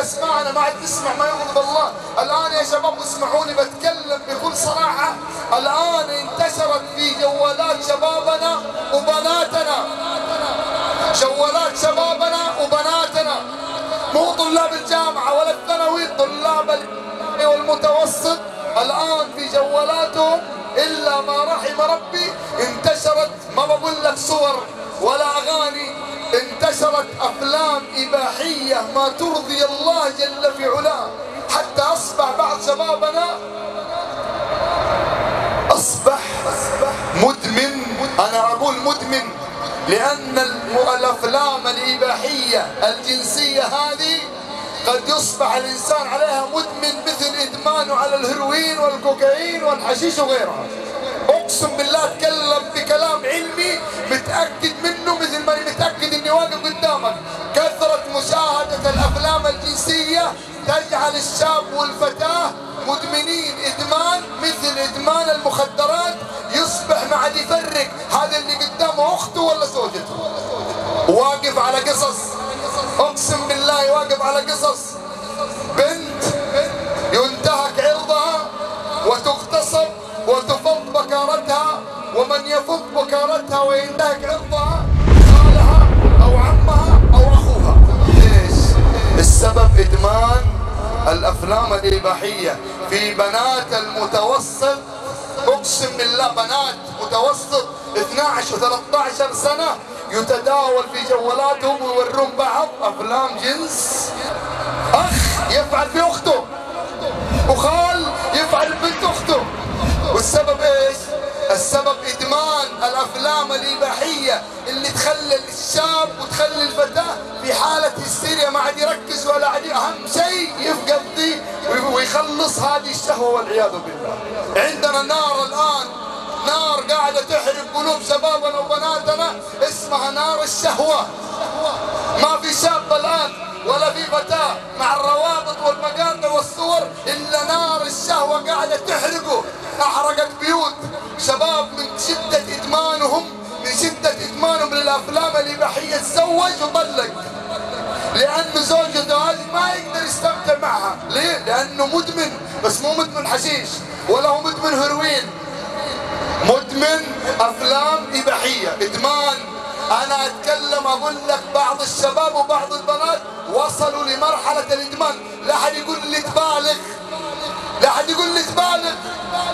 اسمعنا، ما عاد تسمع ما يغضب الله. الآن يا شباب اسمعوني بتكلم بكل صراحة، الآن انتشرت في جوالات شبابنا وبناتنا، جوالات شبابنا وبناتنا، مو طلاب الجامعة ولا الثانوي، طلاب والمتوسط الآن في جوالاتهم إلا ما رحم ربي انتشرت، ما بقول لك صور ولا أغاني، انتشرت أفلام إباحية ما ترضي الله جل في علاه، حتى أصبح بعض شبابنا أصبح مدمن. أنا أقول مدمن لأن الأفلام الإباحية الجنسية هذه قد يصبح الإنسان عليها مدمن مثل إدمانه على الهيروين والكوكايين والحشيش وغيرها. أقسم بالله أتكلم بكلام علمي متأكد منه مثل ما متأكد إني واقف قدامك. كثرة مشاهدة الأفلام الجنسية تجعل الشاب والفتاة مدمنين إدمان مثل إدمان المخدرات، يصبح ما عاد يفرق هذا اللي قدامه أخته ولا زوجته. واقف على قصص، أقسم بالله واقف على قصص بنت ينتهك عرضها وتغتصب وتفض بكارتها، ومن يفض بكارتها وينتهك عرضها خالها أو عمها أو أخوها. ليش؟ السبب إدمان الأفلام الإباحية في بنات المتوسط. أقسم بالله بنات متوسط 12 و13 سنة يتداول في جوالاتهم ويورون بعض أفلام جنس. أخ يفعل في أخته، وخال يفعل بنت أخته. والسبب إيش؟ السبب إدمان الأفلام الإباحية اللي تخلي الشاب وتخلي الفتاة في حالة هستيريا، ما عاد يركز ولا عاد، أهم شيء يفقد ذي ويخلص هذه الشهوة والعياذ بالله. عندنا نار الآن، نار قاعدة تحرق قلوب شبابنا وبناتنا اسمها نار الشهوة. ما في شاب الآن ولا في فتاة مع الروابط والمقاطع والصور إلا نار الشهوة قاعدة تحرقه. أحرقت بيوت شباب من شدة إدمانهم، من شدة إدمانهم للأفلام الإباحية تزوج وطلق، لأن زوجته هذه ما يقدر يستمتع معها. ليه؟ لأنه مدمن، بس مو مدمن حشيش ولا هو مدمن هيروين، مدمن أفلام إباحية، إدمان. أنا أتكلم أقول لك بعض الشباب وبعض البنات وصلوا لمرحلة الإدمان. لا أحد يقول لي تبالغ، لا أحد يقول لي تبالغ.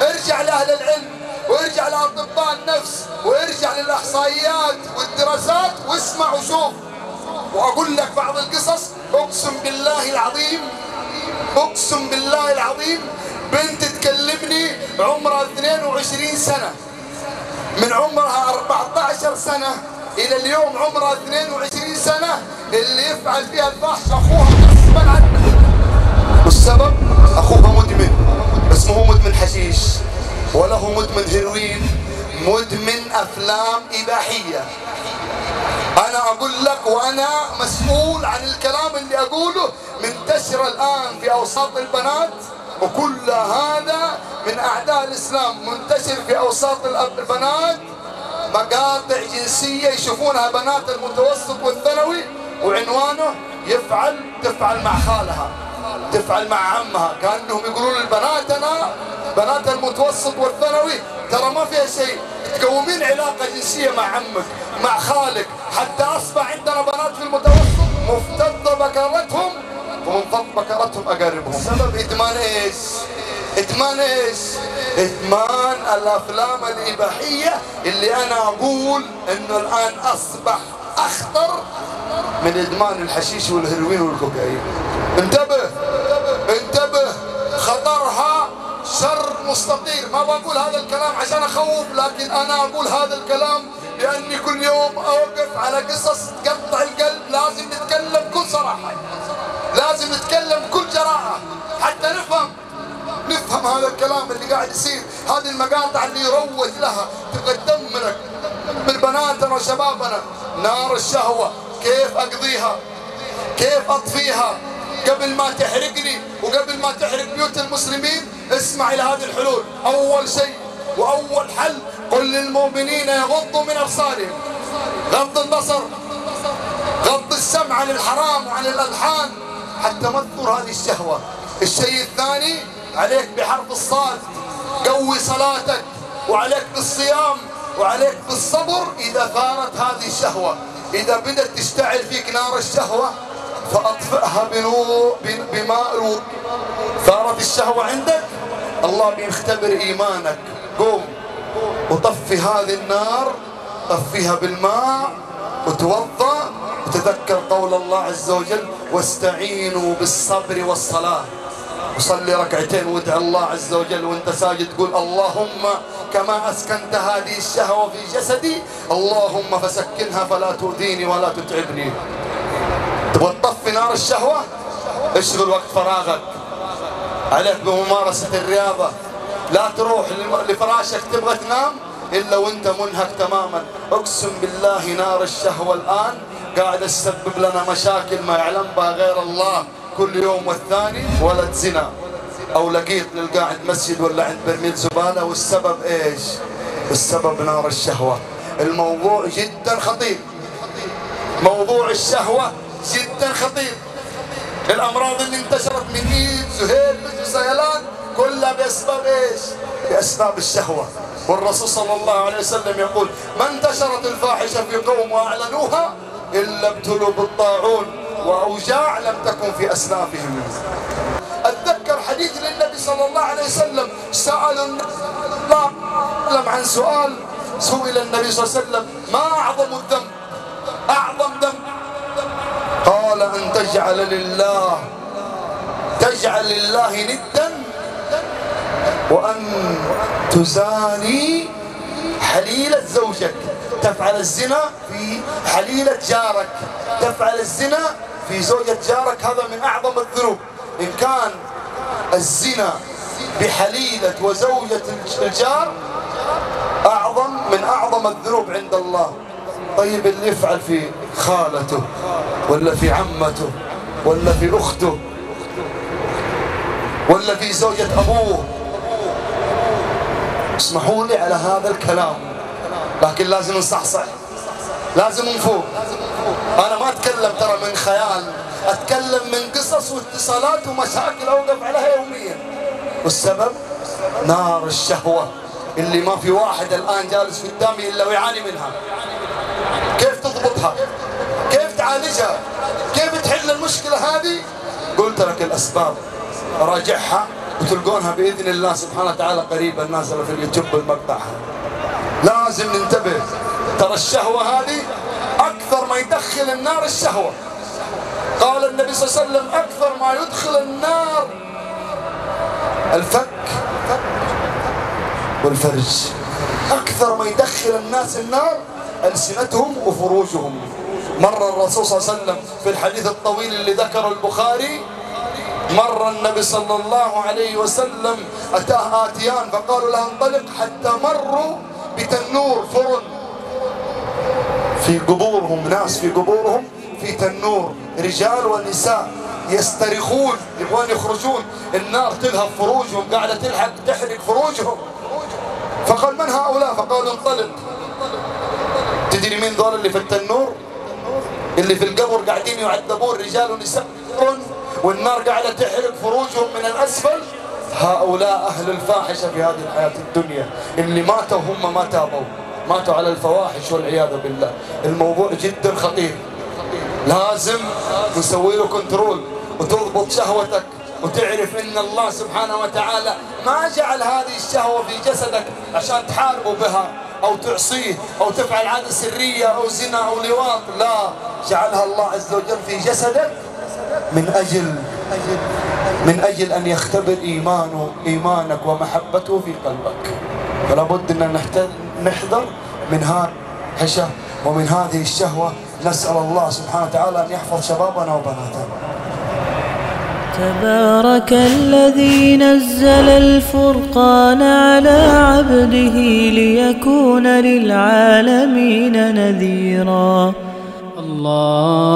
ارجع لأهل العلم وارجع لأطباء النفس وارجع للإحصائيات والدراسات واسمع وشوف. وأقول لك بعض القصص، أقسم بالله العظيم، أقسم بالله العظيم بنت تكلمني عمرها 22 سنة، من عمرها 14 سنة إلى اليوم عمرها 22 سنة اللي يفعل فيها الفحش أخوها غصبا عنها. والسبب أخوها مدمن، بس مو مدمن حشيش ولا هو مدمن هيروين، مدمن أفلام إباحية. أنا أقول لك وأنا مسؤول عن الكلام اللي أقوله، منتشر الآن في أوساط البنات، وكل هذا من أعداء الإسلام. منتشر في أوساط البنات مقاطع جنسية يشوفونها بنات المتوسط والثانوي، وعنوانه تفعل مع خالها، تفعل مع عمها، كأنهم يقولون لبناتنا بنات المتوسط والثانوي ترى ما فيها شيء، تقومين علاقة جنسية مع عمك مع خالك. حتى أصبح عندنا بنات في المتوسط مفتضة بكارتهم ومنفض بكارتهم أقاربهم. سبب إدمان إيش؟ إدمان إيش؟ إدمان الأفلام الإباحية اللي أنا أقول إنه الآن أصبح أخطر من إدمان الحشيش والهيروين والكوكايين. انتبه انتبه، خطرها شر مستطير. ما بقول هذا الكلام عشان أخوف، لكن أنا أقول هذا الكلام لأني كل يوم أوقف على قصص تقطع القلب. لازم نتكلم بكل صراحة، لازم نتكلم بكل جراءة حتى نفهم هذا الكلام اللي قاعد يصير، هذه المقاطع اللي يروج لها تبغى تدمرك من بناتنا وشبابنا. نار الشهوة كيف أقضيها؟ كيف أطفيها قبل ما تحرقني وقبل ما تحرق بيوت المسلمين؟ اسمع إلى هذه الحلول. أول شيء وأول حل، قل للمؤمنين يغضوا من أبصارهم. غض البصر، غض السمع عن الحرام وعن الألحان حتى تمثل هذه الشهوة. الشيء الثاني عليك بحرف الصاد، قوي صلاتك، وعليك بالصيام، وعليك بالصبر إذا ثارت هذه الشهوة. إذا بدأت تشتعل فيك نار الشهوة فأطفئها بماء الوضوء. ثارت الشهوة عندك، الله بيختبر إيمانك. قوم وطفي هذه النار، طفيها بالماء وتوضأ، وتذكر قول الله عز وجل: واستعينوا بالصبر والصلاة. وصلي ركعتين وادع الله عز وجل وانت ساجد، تقول: اللهم كما أسكنت هذه الشهوة في جسدي، اللهم فسكنها فلا تؤذيني ولا تتعبني. تبغى تطفي نار الشهوة؟ اشغل وقت فراغك، عليك بممارسة الرياضة. لا تروح لفراشك تبغى تنام إلا وانت منهك تماما. اقسم بالله نار الشهوة الآن قاعدة تسبب لنا مشاكل ما يعلم بها غير الله. كل يوم والثاني ولد زنا أو لقيط للقاعد مسجد ولا عند برميل زبالة. والسبب إيش؟ السبب نار الشهوة. الموضوع جدا خطير، موضوع الشهوة جدا خطير. الأمراض اللي انتشرت من إيد زهير وسيلان كلها بأسباب إيش؟ بأسباب الشهوة. والرسول صلى الله عليه وسلم يقول: ما انتشرت الفاحشة في قوم وأعلنوها إلا ابتلوا بالطاعون وأوجاع لم تكن في أسلافهم. أتذكر حديث للنبي صلى الله عليه وسلم، سأل الله عن سؤال، سئل النبي صلى الله عليه وسلم: ما أعظم الذنب؟ أعظم ذنب؟ قال: أن تجعل لله ندا وأن تزاني حليلة زوجك. تفعل الزنا في حليلة جارك، تفعل الزنا في زوجة جارك، هذا من أعظم الذنوب. إن كان الزنا بحليلة وزوجة الجار أعظم من أعظم الذنوب عند الله. طيب اللي يفعل في خالته ولا في عمته ولا في أخته ولا في زوجة أبوه، اسمحوا لي على هذا الكلام، لكن لازم نصحصح، لازم نفوق. أنا ما أتكلم ترى من خيال، أتكلم من قصص واتصالات ومشاكل أوقف عليها يوميا. والسبب نار الشهوة اللي ما في واحد الآن جالس قدامي إلا ويعاني منها. كيف تضبطها؟ كيف تعالجها؟ كيف تحل المشكلة هذه؟ قلت لك الأسباب، راجعها وتلقونها بإذن الله سبحانه وتعالى قريبا نازلة في اليوتيوب بالمقطع. لازم ننتبه، ترى الشهوة هذه أكثر ما يدخل النار الشهوة. قال النبي صلى الله عليه وسلم: أكثر ما يدخل النار الفك والفرج. أكثر ما يدخل الناس النار ألسنتهم وفروجهم. مر الرسول صلى الله عليه وسلم في الحديث الطويل اللي ذكره البخاري، مر النبي صلى الله عليه وسلم أتاه آتيان فقالوا له: انطلق، حتى مروا بتنور فرن في قبورهم، ناس في قبورهم في تنور، رجال ونساء يسترخون يبغون يخرجون، النار تلهب فروجهم، قاعدة تحرق فروجهم. فقال: من هؤلاء؟ فقالوا: انطلق. تدري مين ذول اللي في التنور؟ اللي في القبر قاعدين يعذبون، رجال ونساء، والنار قاعدة تحرق فروجهم من الأسفل. هؤلاء أهل الفاحشة في هذه الحياة الدنيا، اللي ماتوا هم ما تابوا، ماتوا على الفواحش والعياذ بالله. الموضوع جدا خطير، لازم نسوي له كنترول وتضبط شهوتك، وتعرف ان الله سبحانه وتعالى ما جعل هذه الشهوة في جسدك عشان تحاربه بها او تعصيه او تفعل عادة سرية او زنا او لواط، لا، جعلها الله عز وجل في جسدك من أجل أن يختبر إيمانك ومحبته في قلبك. فلا بد أن نحذر من هذا الحشة ومن هذه الشهوة. نسأل الله سبحانه وتعالى أن يحفظ شبابنا وبناتنا. تبارك الذي نزل الفرقان على عبده ليكون للعالمين نذيرا. الله